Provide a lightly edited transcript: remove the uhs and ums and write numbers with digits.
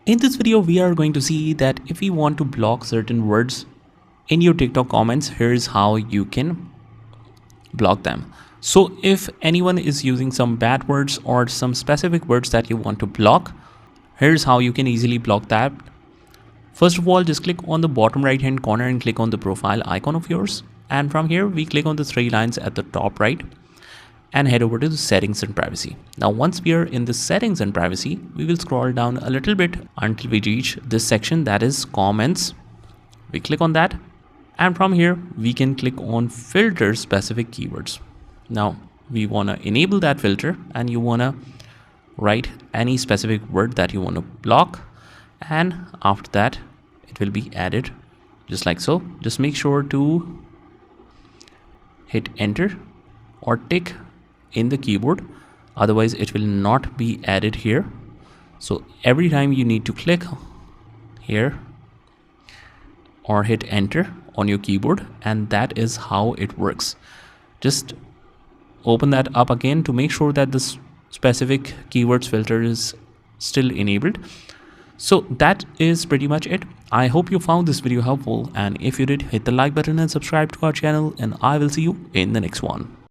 In this video, we are going to see that if we want to block certain words in your TikTok comments, here's how you can block them. So if anyone is using some bad words or some specific words that you want to block, here's how you can easily block that. First of all, just click on the bottom right hand corner and click on the profile icon of yours. And from here, we click on the three lines at the top right and head over to the settings and privacy. Now, once we are in the settings and privacy, we will scroll down a little bit until we reach this section, that is comments. We click on that. And from here, we can click on filter specific keywords. Now, we want to enable that filter and you want to write any specific word that you want to block. And after that, it will be added just like so. Just make sure to hit enter or tick in the keyboard, otherwise it will not be added here. So every time you need to click here or hit enter on your keyboard, and that is how it works. Just open that up again to make sure that this specific keywords filter is still enabled. So that is pretty much it. I hope you found this video helpful, and if you did, hit the like button and subscribe to our channel, and I will see you in the next one.